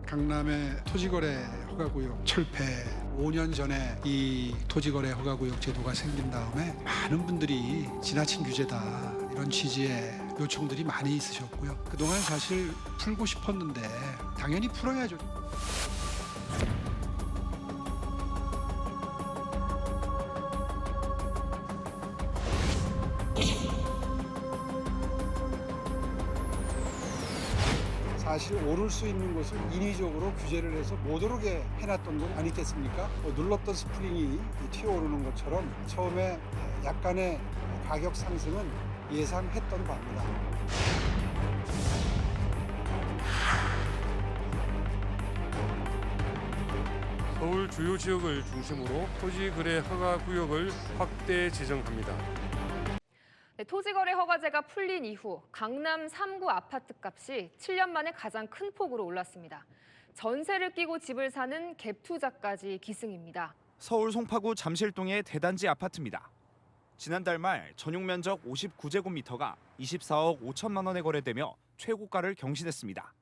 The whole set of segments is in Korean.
강남의 토지거래 허가구역 철폐 5년 전에 이 토지거래 허가구역 제도가 생긴 다음에 많은 분들이 지나친 규제다 이런 취지의 요청들이 많이 있으셨고요. 그동안 사실 풀고 싶었는데 당연히 풀어야죠. 사실 오를 수 있는 곳을 인위적으로 규제를 해서 못 오르게 해놨던 건 아니겠습니까? 눌렀던 스프링이 튀어오르는 것처럼 처음에 약간의 가격 상승은 예상했던 바입니다. 서울 주요 지역을 중심으로 토지거래 허가 구역을 확대 지정합니다. 네, 토지거래 허가제가 풀린 이후 강남 3구 아파트 값이 7년 만에 가장 큰 폭으로 올랐습니다. 전세를 끼고 집을 사는 갭 투자까지 기승입니다. 서울 송파구 잠실동의 대단지 아파트입니다. 지난달 말 전용 면적 59제곱미터가 24억 5천만 원에 거래되며 최고가를 경신했습니다.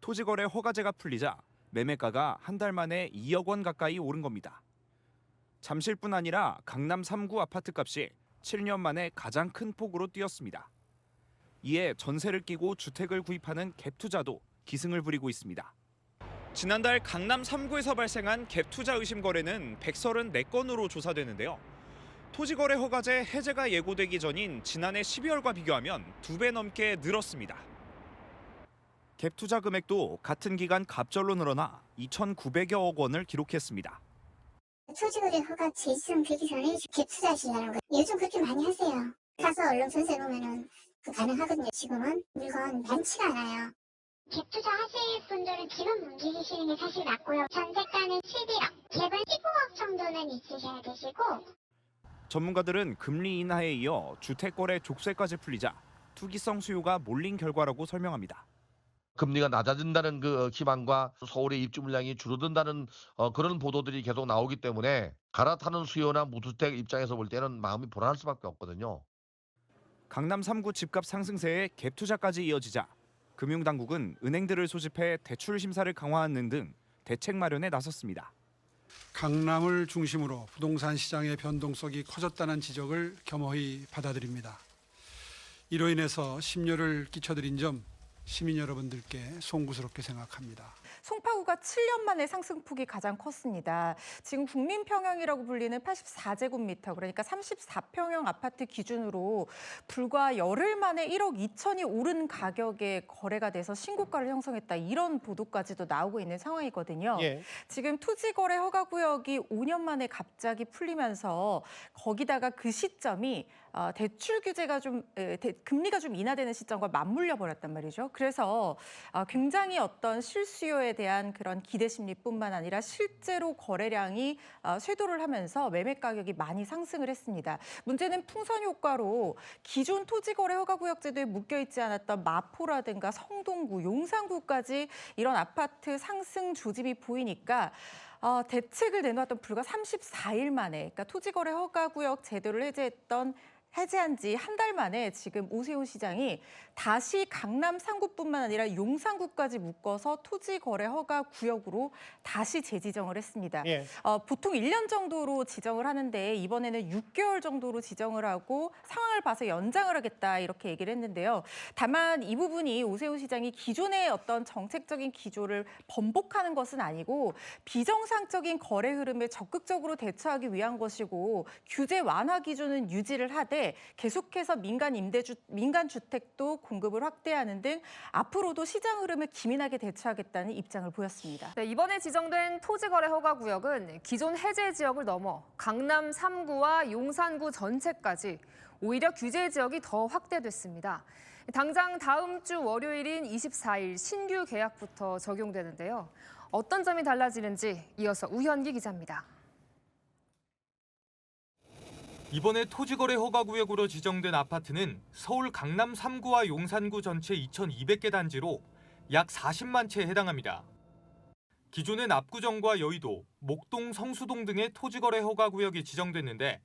토지거래 허가제가 풀리자 매매가가 한 달 만에 2억 원 가까이 오른 겁니다. 잠실뿐 아니라 강남 3구 아파트 값이 7년 만에 가장 큰 폭으로 뛰었습니다. 이에 전세를 끼고 주택을 구입하는 갭 투자도 기승을 부리고 있습니다. 지난달 강남 3구에서 발생한 갭 투자 의심 거래는 134건으로 조사되는데요. 토지거래 허가제 해제가 예고되기 전인 지난해 12월과 비교하면 2배 넘게 늘었습니다. 갭 투자 금액도 같은 기간 갑절로 늘어나 2,900여억 원을 기록했습니다. 토지거래 허가 재지정되기 전에 갭 투자하시냐는 거예요. 요즘 그렇게 많이 하세요. 가서 얼른 전세 보면은 가능하거든요. 지금은 물건 많지가 않아요. 갭 투자 하실 분들은 지금 움직이시는 게 사실 맞고요. 전세가는 11억, 갭은 15억 정도는 있으셔야 되시고. 전문가들은 금리 인하에 이어 주택거래 족쇄까지 풀리자 투기성 수요가 몰린 결과라고 설명합니다. 금리가 낮아진다는 그 희망과 서울의 입주 물량이 줄어든다는 그런 보도들이 계속 나오기 때문에 갈아타는 수요나 무주택 입장에서 볼 때는 마음이 불안할 수밖에 없거든요. 강남 3구 집값 상승세에 갭 투자까지 이어지자 금융당국은 은행들을 소집해 대출 심사를 강화하는 등 대책 마련에 나섰습니다. 강남을 중심으로 부동산 시장의 변동성이 커졌다는 지적을 겸허히 받아들입니다. 이로 인해서 심려를 끼쳐드린 점 시민 여러분들께 송구스럽게 생각합니다. 송파구가 7년 만에 상승폭이 가장 컸습니다. 지금 국민평형이라고 불리는 84제곱미터, 그러니까 34평형 아파트 기준으로 불과 열흘 만에 1억 2천이 오른 가격에 거래가 돼서 신고가를 형성했다. 이런 보도까지도 나오고 있는 상황이거든요. 예. 지금 토지거래 허가구역이 5년 만에 갑자기 풀리면서 거기다가 그 시점이 대출 규제가 금리가 좀 인하되는 시점과 맞물려 버렸단 말이죠. 그래서 굉장히 어떤 실수요에 대한 그런 기대 심리뿐만 아니라 실제로 거래량이 쇄도를 하면서 매매 가격이 많이 상승을 했습니다. 문제는 풍선 효과로 기존 토지거래 허가구역 제도에 묶여 있지 않았던 마포라든가 성동구, 용산구까지 이런 아파트 상승 조짐이 보이니까 대책을 내놓았던 불과 34일 만에, 그러니까 토지거래 허가구역 제도를 해제한 지 한 달 만에 지금 오세훈 시장이 다시 강남 3구뿐만 아니라 용산구까지 묶어서 토지거래 허가 구역으로 다시 재지정을 했습니다. 예. 보통 1년 정도로 지정을 하는데 이번에는 6개월 정도로 지정을 하고 상황을 봐서 연장을 하겠다 이렇게 얘기를 했는데요. 다만 이 부분이 오세훈 시장이 기존의 어떤 정책적인 기조를 번복하는 것은 아니고 비정상적인 거래 흐름에 적극적으로 대처하기 위한 것이고 규제 완화 기준은 유지를 하되 계속해서 민간 주택도 공급을 확대하는 등 앞으로도 시장 흐름을 기민하게 대처하겠다는 입장을 보였습니다. 네, 이번에 지정된 토지거래 허가구역은 기존 해제 지역을 넘어 강남 3구와 용산구 전체까지 오히려 규제 지역이 더 확대됐습니다. 당장 다음 주 월요일인 24일 신규 계약부터 적용되는데요. 어떤 점이 달라지는지 이어서 우현기 기자입니다. 이번에 토지거래 허가구역으로 지정된 아파트는 서울 강남 3구와 용산구 전체 2,200개 단지로 약 40만 채에 해당합니다. 기존엔 압구정과 여의도, 목동, 성수동 등의 토지거래 허가구역이 지정됐는데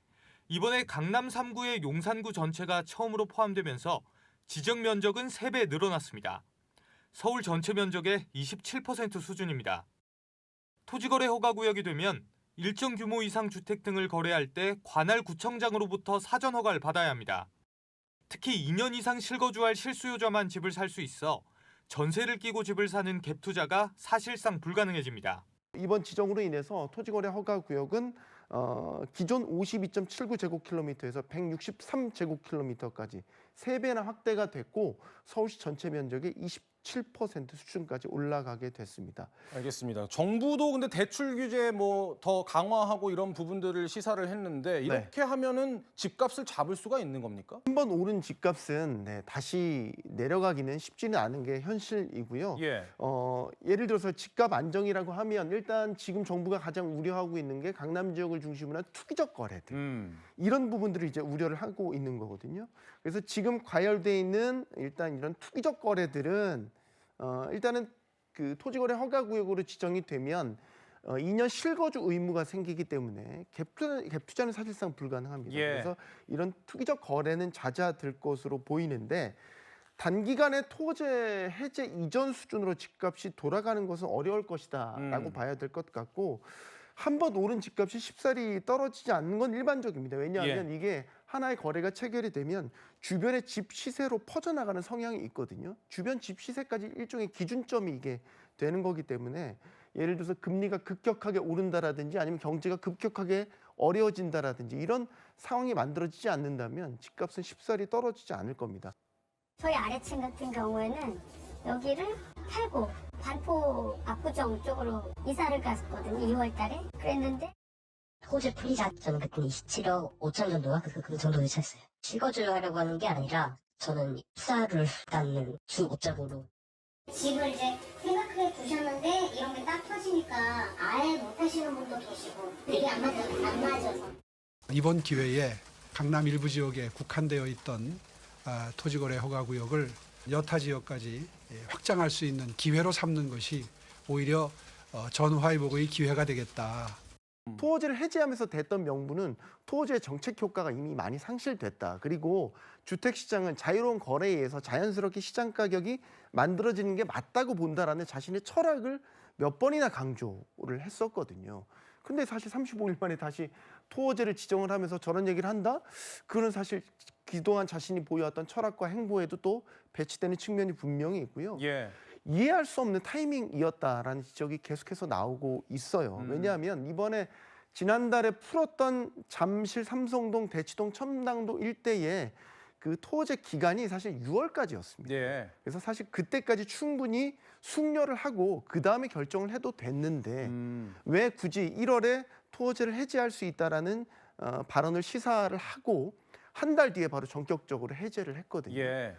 이번에 강남 3구의 용산구 전체가 처음으로 포함되면서 지정 면적은 3배 늘어났습니다. 서울 전체 면적의 27% 수준입니다. 토지거래 허가구역이 되면 일정 규모 이상 주택 등을 거래할 때 관할 구청장으로부터 사전 허가를 받아야 합니다. 특히 2년 이상 실거주할 실수요자만 집을 살 수 있어 전세를 끼고 집을 사는 갭 투자가 사실상 불가능해집니다. 이번 지정으로 인해서 토지거래 허가구역은 기존 52.79제곱킬로미터에서 163제곱킬로미터까지 3배나 확대가 됐고 서울시 전체 면적의 27% 수준까지 올라가게 됐습니다. 알겠습니다. 정부도 근데 대출 규제 뭐 더 강화하고 이런 부분들을 시사를 했는데 이렇게 하면은 집값을 잡을 수가 있는 겁니까? 한번 오른 집값은 다시 내려가기는 쉽지는 않은 게 현실이고요. 예. 예를 들어서 집값 안정이라고 하면 일단 지금 정부가 가장 우려하고 있는 게 강남 지역을 중심으로 한 투기적 거래들. 이런 부분들을 이제 우려를 하고 있는 거거든요. 그래서 지금 과열돼 있는 일단 이런 투기적 거래들은 일단은 그 토지거래 허가구역으로 지정이 되면 2년 실거주 의무가 생기기 때문에 갭 투자는 사실상 불가능합니다. 예. 그래서 이런 투기적 거래는 잦아들 것으로 보이는데 단기간에 토제 해제 이전 수준으로 집값이 돌아가는 것은 어려울 것이다라고 봐야 될 것 같고 한 번 오른 집값이 쉽사리 떨어지지 않는 건 일반적입니다. 왜냐하면 이게 하나의 거래가 체결이 되면 주변의 집 시세로 퍼져나가는 성향이 있거든요. 주변 집 시세까지 일종의 기준점이 이게 되는 거기 때문에 예를 들어서 금리가 급격하게 오른다라든지 아니면 경제가 급격하게 어려워진다라든지 이런 상황이 만들어지지 않는다면 집값은 쉽사리 떨어지지 않을 겁니다. 저희 아래층 같은 경우에는 여기를 팔고 반포 압구정 쪽으로 이사를 갔었거든요. 2월 달에. 그랬는데 토지 풀이자 저는 그때 27억 5천 정도가 그 정도 예측했어요. 실거주를 하려고 하는 게 아니라 저는 투자를 하는 주목적으로 집을 이제 생각해 두셨는데 이런 게 딱 터지니까 아예 못 하시는 분도 계시고 되게 안 맞아서. 이번 기회에 강남 일부 지역에 국한되어 있던 토지거래 허가구역을 여타 지역까지 확장할 수 있는 기회로 삼는 것이 오히려 전화위복의 기회가 되겠다. 토지를 해제하면서 됐던 명분은 토지의 정책 효과가 이미 많이 상실됐다. 그리고 주택시장은 자유로운 거래에 의해서 자연스럽게 시장 가격이 만들어지는 게 맞다고 본다라는 자신의 철학을 몇 번이나 강조를 했었거든요. 근데 사실 35일 만에 다시 토지를 지정을 하면서 저런 얘기를 한다? 그건 사실 그동안 자신이 보여왔던 철학과 행보에도 또 배치되는 측면이 분명히 있고요. 예. 이해할 수 없는 타이밍이었다라는 지적이 계속해서 나오고 있어요. 왜냐하면 이번에 지난달에 풀었던 잠실, 삼성동, 대치동, 첨당동 일대의 그 토제 기간이 사실 6월까지였습니다. 예. 그래서 사실 그때까지 충분히 숙려를 하고 그 다음에 결정을 해도 됐는데 왜 굳이 1월에 토제를 해제할 수 있다라는 발언을 시사를 하고 한 달 뒤에 바로 전격적으로 해제를 했거든요. 예.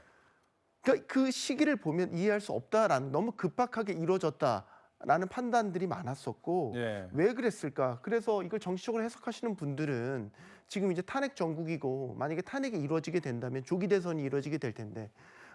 그러니까 그 시기를 보면 이해할 수 없다라는 너무 급박하게 이루어졌다라는 판단들이 많았었고 예. 왜 그랬을까? 그래서 이걸 정치적으로 해석하시는 분들은 지금 이제 탄핵 정국이고 만약에 탄핵이 이루어지게 된다면 조기 대선이 이루어지게 될 텐데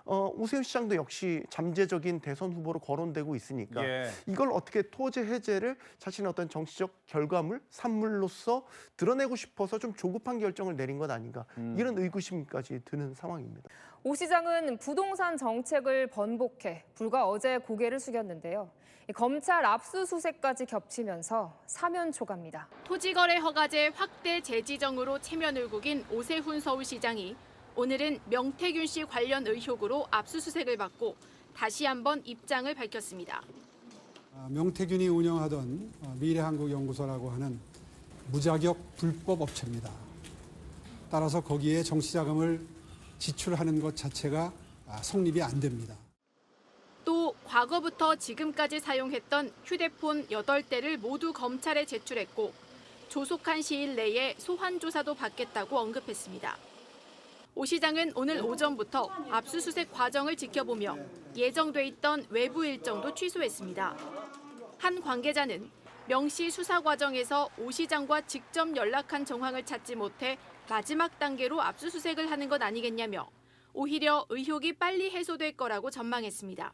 오세훈 시장도 역시 잠재적인 대선 후보로 거론되고 있으니까 이걸 어떻게 토지 해제를 자신의 어떤 정치적 결과물, 산물로서 드러내고 싶어서 좀 조급한 결정을 내린 것 아닌가 이런 의구심까지 드는 상황입니다. 오 시장은 부동산 정책을 번복해 불과 어제 고개를 숙였는데요. 검찰 압수수색까지 겹치면서 사면 초갑니다. 토지거래 허가제 확대 재지정으로 체면을 구긴 오세훈 서울시장이 오늘은 명태균 씨 관련 의혹으로 압수수색을 받고 다시 한번 입장을 밝혔습니다. 명태균이 운영하던 미래한국연구소라고 하는 무자격 불법 업체입니다. 따라서 거기에 정치자금을 지출하는 것 자체가 성립이 안 됩니다. 또 과거부터 지금까지 사용했던 휴대폰 8대를 모두 검찰에 제출했고 조속한 시일 내에 소환 조사도 받겠다고 언급했습니다. 오 시장은 오늘 오전부터 압수수색 과정을 지켜보며 예정돼 있던 외부 일정도 취소했습니다. 한 관계자는 명 씨 수사 과정에서 오 시장과 직접 연락한 정황을 찾지 못해 마지막 단계로 압수수색을 하는 것 아니겠냐며 오히려 의혹이 빨리 해소될 거라고 전망했습니다.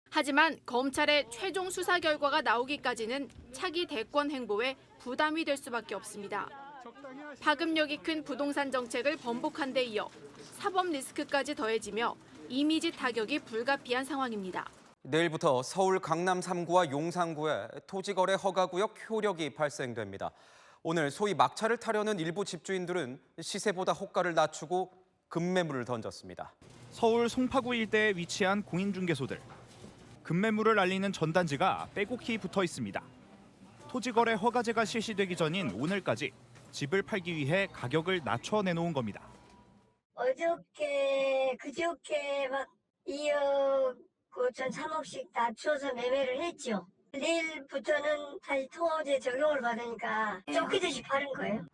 하지만 검찰의 최종 수사 결과가 나오기까지는 차기 대권 행보에 부담이 될 수밖에 없습니다. 파급력이 큰 부동산 정책을 번복한 데 이어 사법 리스크까지 더해지며 이미지 타격이 불가피한 상황입니다. 내일부터 서울 강남 3구와 용산구에 토지거래 허가구역 효력이 발생됩니다. 오늘 소위 막차를 타려는 일부 집주인들은 시세보다 호가를 낮추고 급매물을 던졌습니다. 서울 송파구 일대에 위치한 공인중개소들. 급매물을 알리는 전단지가 빼곡히 붙어 있습니다. 토지거래 허가제가 실시되기 전인 오늘까지 집을 팔기 위해 가격을 낮춰 내놓은 겁니다. 그저께 막 2억 5천 3억씩 낮춰서 매매를 했죠. 내일부터는 다시 토지에 적용을 받으니까 쫓기듯이 파는 거예요.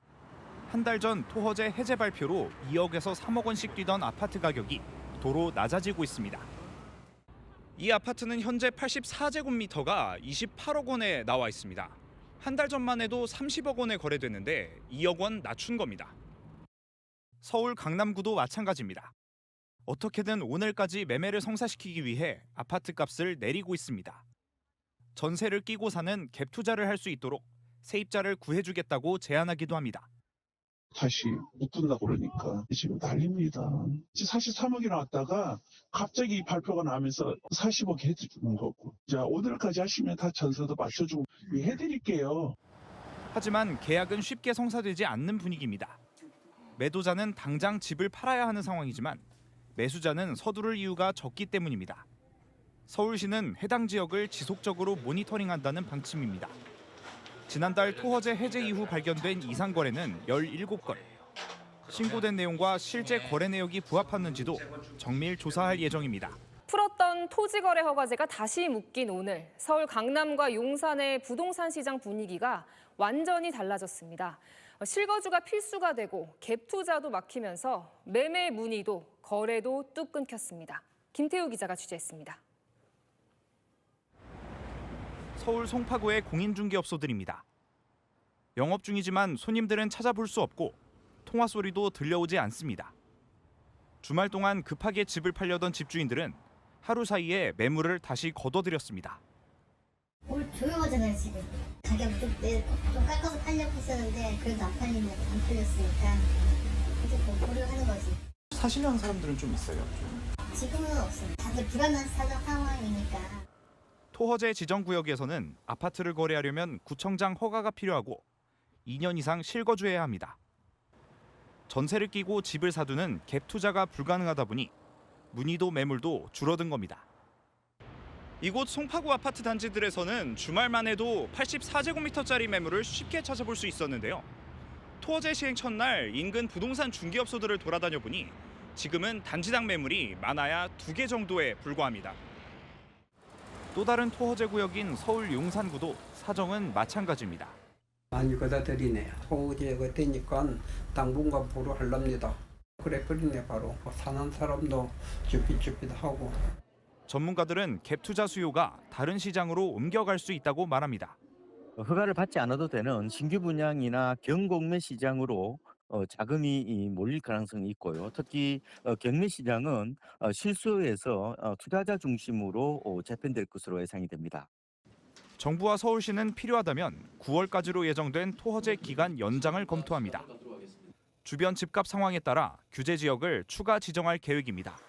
한 달 전 토허제 해제 발표로 2억에서 3억 원씩 뛰던 아파트 가격이 도로 낮아지고 있습니다. 이 아파트는 현재 84제곱미터가 28억 원에 나와 있습니다. 한 달 전만 해도 30억 원에 거래됐는데 2억 원 낮춘 겁니다. 서울 강남구도 마찬가지입니다. 어떻게든 오늘까지 매매를 성사시키기 위해 아파트 값을 내리고 있습니다. 전세를 끼고 사는 갭 투자를 할 수 있도록 세입자를 구해주겠다고 제안하기도 합니다. 다시 못 푼다고 그러니까 지금 난립니다. 43억이 나왔다가 갑자기 발표가 나면서 40억 해주는 거고. 자, 오늘까지 하시면 다 전세도 맞춰주고 해드릴게요. 하지만 계약은 쉽게 성사되지 않는 분위기입니다. 매도자는 당장 집을 팔아야 하는 상황이지만 매수자는 서두를 이유가 적기 때문입니다. 서울시는 해당 지역을 지속적으로 모니터링한다는 방침입니다. 지난달 토허제 해제 이후 발견된 이상 거래는 17건. 신고된 내용과 실제 거래 내역이 부합하는지도 정밀 조사할 예정입니다. 풀었던 토지거래 허가제가 다시 묶인 오늘 서울 강남과 용산의 부동산 시장 분위기가 완전히 달라졌습니다. 실거주가 필수가 되고 갭 투자도 막히면서 매매 문의도 거래도 뚝 끊겼습니다. 김태우 기자가 취재했습니다. 서울 송파구의 공인중개업소들입니다. 영업 중이지만 손님들은 찾아볼 수 없고 통화 소리도 들려오지 않습니다. 주말 동안 급하게 집을 팔려던 집주인들은 하루 사이에 매물을 다시 거둬들였습니다. 오늘 조용하잖아요 지금. 가격 좀 깎아서 팔려고 했었는데 그래도 안 팔렸으니까 이제 고려하는 거지. 사시려는 사람들은 좀 있어요. 지금은 없어요. 다들 불안한 상황이니까. 토허제 지정구역에서는 아파트를 거래하려면 구청장 허가가 필요하고 2년 이상 실거주해야 합니다. 전세를 끼고 집을 사두는 갭 투자가 불가능하다 보니 문의도 매물도 줄어든 겁니다. 이곳 송파구 아파트 단지들에서는 주말만 해도 84제곱미터짜리 매물을 쉽게 찾아볼 수 있었는데요. 토허제 시행 첫날 인근 부동산 중개업소들을 돌아다녀 보니 지금은 단지당 매물이 많아야 2개 정도에 불과합니다. 또 다른 토허제 구역인 서울 용산구도 사정은 마찬가지입니다. 많이 걷어들이네. 토지가 되니까 당분간 보러 하렵니다. 그래 버리네 바로. 사는 사람도 쭈삣쭈삣하고. 전문가들은 갭 투자 수요가 다른 시장으로 옮겨갈 수 있다고 말합니다. 허가를 받지 않아도 되는 신규 분양이나 경공매 시장으로 자금이 몰릴 가능성이 있고요. 특히 경매 시장은 실수요에서 투자자 중심으로 재편될 것으로 예상이 됩니다. 정부와 서울시는 필요하다면 9월까지로 예정된 토허제 기간 연장을 검토합니다. 주변 집값 상황에 따라 규제 지역을 추가 지정할 계획입니다.